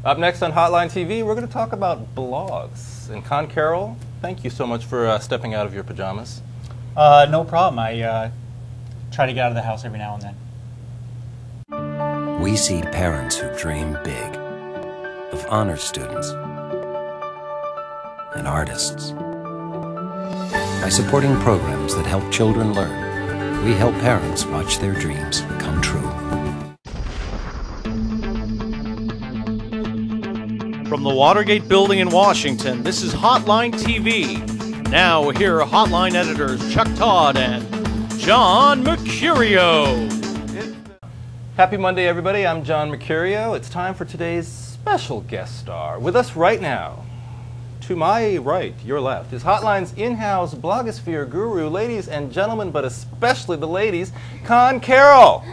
Up next on Hotline TV, we're going to talk about blogs. And Conn Carroll, thank you so much for stepping out of your pajamas. No problem. I try to get out of the house every now and then. We see parents who dream big, of honor students and artists. By supporting programs that help children learn, we help parents watch their dreams come true. From the Watergate Building in Washington, this is Hotline TV. Now here are Hotline editors Chuck Todd and John Mercurio. Happy Monday, everybody. I'm John Mercurio. It's time for today's special guest star. With us right now, to my right, your left, is Hotline's in-house blogosphere guru, ladies and gentlemen, but especially the ladies, Conn Carroll.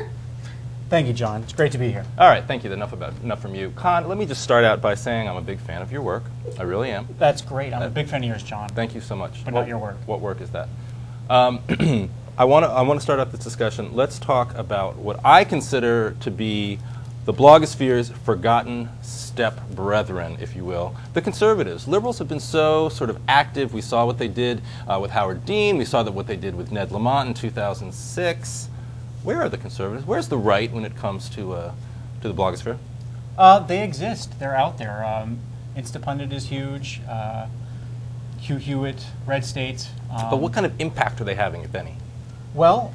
Thank you, John. It's great to be here. All right, thank you. Enough from you. Conn, let me just start out by saying I'm a big fan of your work. I really am. That's great. I'm a big fan of yours, John. Thank you so much. But not your work. What work is that? I want to start off this discussion. Let's talk about what I consider to be the blogosphere's forgotten step brethren, if you will, the conservatives. Liberals have been so sort of active. We saw what they did with Howard Dean. We saw what they did with Ned Lamont in 2006. Where are the conservatives? Where's the right when it comes to the blogosphere? They exist. They're out there. Instapundit is huge. Hugh Hewitt, Red State. But what kind of impact are they having, if any? Well,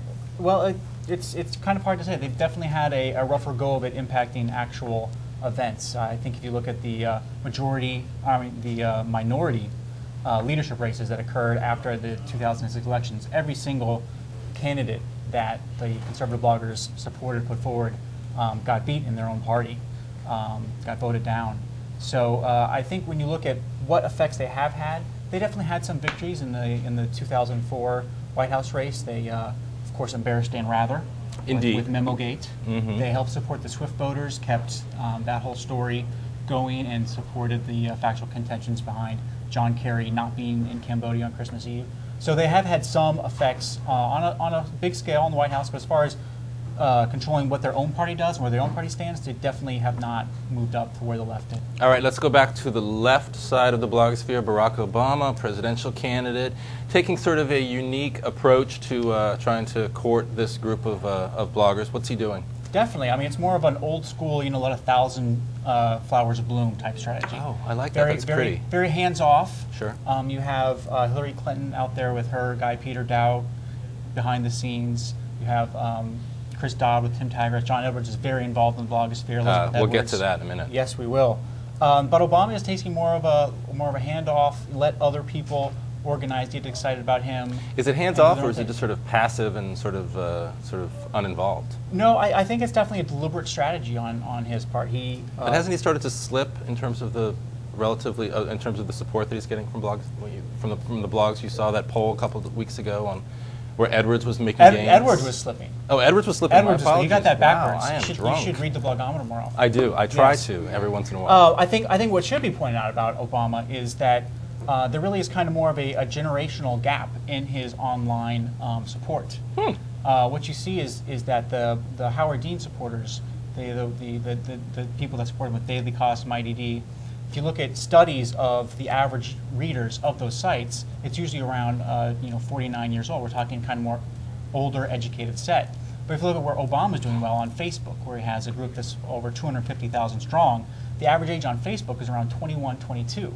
it's kind of hard to say. They've definitely had a rougher go of it impacting actual events. I think if you look at the minority leadership races that occurred after the 2006 elections, every single candidate that the conservative bloggers supported, put forward, got beat in their own party, got voted down. So I think when you look at what effects they have had, they definitely had some victories in the 2004 White House race. They, of course, embarrassed Dan Rather. Indeed. With Memogate. Mm-hmm. They helped support the SWIFT voters, kept that whole story going, and supported the factual contentions behind John Kerry not being in Cambodia on Christmas Eve. So they have had some effects on a big scale in the White House, but as far as controlling what their own party does and where their own party stands, they definitely have not moved up to where the left did. All right, let's go back to the left side of the blogosphere. Barack Obama, presidential candidate, taking sort of a unique approach to trying to court this group of bloggers. What's he doing? Definitely. I mean, it's more of an old school, let 1,000 flowers bloom type strategy. Oh, I like that. That's pretty. Very hands-off. Sure. You have Hillary Clinton out there with her guy Peter Dow behind the scenes. You have Chris Dodd with Tim Taggart. John Edwards is very involved in the blogosphere. We'll get to that in a minute. Yes, we will. But Obama is taking more of a handoff. Let other people organize, get excited about him. Is it hands-off, or is it just sort of passive and sort of uninvolved? No, I think it's definitely a deliberate strategy on his part. But hasn't he started to slip in terms of the in terms of the support that he's getting from blogs? From the blogs, you saw that poll a couple of weeks ago on where Edwards was making gains. Edwards was slipping. Oh, Edwards was slipping. Edwards was slipping. You got that backwards. Wow, I am drunk. You should read the blogometer more often. I do. I try to every once in a while. I think what should be pointed out about Obama is that there really is kind of more of a generational gap in his online support. What you see is that the Howard Dean supporters, the people that support him with Daily Cost, MIDD, if you look at studies of the average readers of those sites, it's usually around 49 years old. We're talking kind of more older, educated set. But if you look at where Obama's doing well on Facebook, where he has a group that's over 250,000 strong, the average age on Facebook is around 21, 22.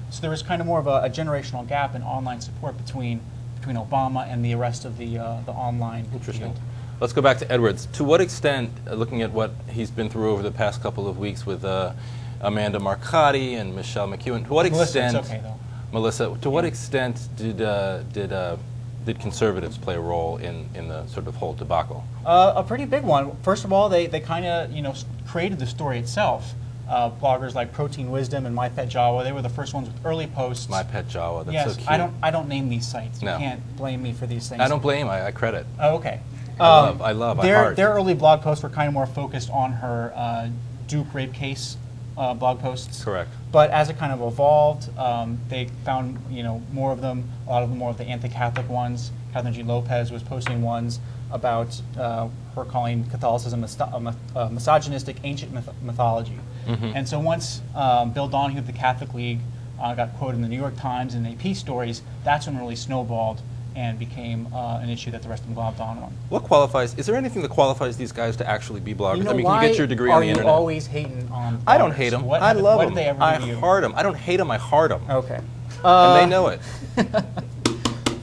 So there is kind of more of a generational gap in online support between Obama and the rest of the online Interesting. field. Let's go back to Edwards. To what extent, looking at what he's been through over the past couple of weeks with Amanda Marcotti and Michelle McEwen, to what extent, it's okay, though. Melissa, to what extent did conservatives play a role in the sort of whole debacle? A pretty big one. First of all, they kind of created the story itself. Bloggers like Protein Wisdom and My Pet Jawa, they were the first ones with early posts. My Pet Jawa, that's yes, so cute. I don't name these sites. No. You can't blame me for these things. I don't blame. I credit. Oh, okay. I love. Their early blog posts were kind of more focused on her Duke rape case blog posts. Correct. But as it kind of evolved, they found more of them. A lot of them more of the anti-Catholic ones. Catherine G. Lopez was posting ones. about her calling Catholicism a misogynistic ancient mythology. And so once Bill Donahue of the Catholic League got quoted in the New York Times and AP stories, that's when it really snowballed and became an issue that the rest of them globbed on. What qualifies? Is there anything that qualifies these guys to actually be bloggers? You know, I mean, can you get your degree on the internet? Are you always hating on bloggers? I don't hate them. I love them. What did they ever I do to you? heart them. I don't hate them. I heart them. Okay. And they know it.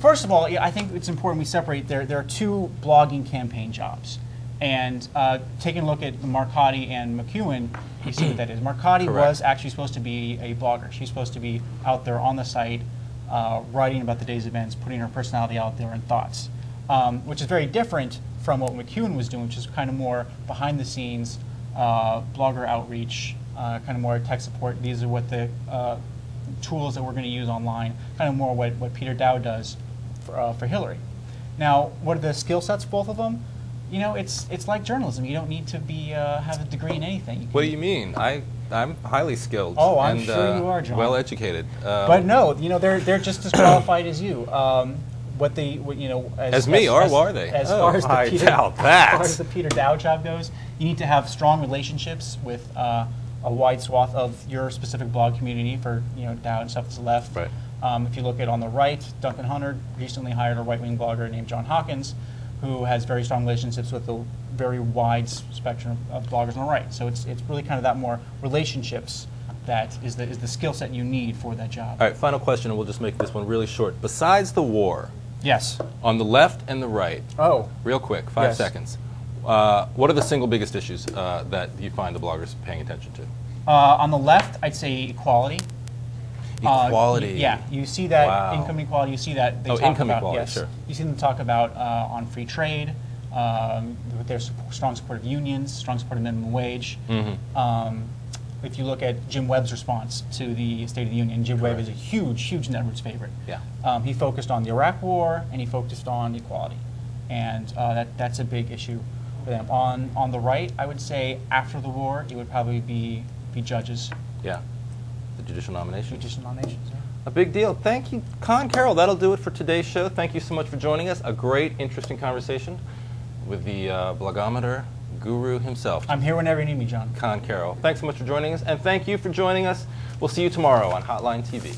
First of all, yeah, I think it's important we separate. There are two blogging campaign jobs. And taking a look at Marcotti and McEwen, you see what that is. Marcotti was actually supposed to be a blogger. She's supposed to be out there on the site, writing about the day's events, putting her personality out there and thoughts, which is very different from what McEwen was doing, which is kind of more behind the scenes, blogger outreach, kind of more tech support. These are what the tools that we're going to use online, kind of more what Peter Dow does for Hillary. Now, what are the skill sets, both of them? You know, it's like journalism. You don't need to be have a degree in anything. What do you mean? I'm highly skilled. Oh, I'm sure you are, John. Well educated. But no, you know, they're just as qualified as you. As me, or are they? As far as I doubt that. As far as the Peter Dow job goes, you need to have strong relationships with a wide swath of your specific blog community for Dow and stuff that's left. Right. If you look at on the right, Duncan Hunter recently hired a right-wing blogger named John Hawkins, who has very strong relationships with a very wide spectrum of bloggers on the right. So it's really kind of that more relationships that is the skill set you need for that job. All right, final question, and we'll just make this one really short. Besides the war, yes, on the left and the right, real quick, 5 seconds, what are the single biggest issues that you find the bloggers paying attention to? On the left, I'd say equality. Equality. Yeah, you see that income inequality. You see that they talk income about. equality, Yes, sure. you see them talk about on free trade, with their strong support of unions, strong support of minimum wage. If you look at Jim Webb's response to the State of the Union, Jim Webb is a huge Network's favorite. Yeah. He focused on the Iraq War and he focused on equality, and that's a big issue for them. On the right, I would say after the war, it would probably be judges. Yeah. The judicial nominations. Judicial nominations, yeah. A big deal. Thank you, Conn Carroll. That'll do it for today's show. Thank you so much for joining us. A great, interesting conversation with the blogometer guru himself. I'm here whenever you need me, John. Conn Carroll. Thanks so much for joining us, and thank you for joining us. We'll see you tomorrow on Hotline TV.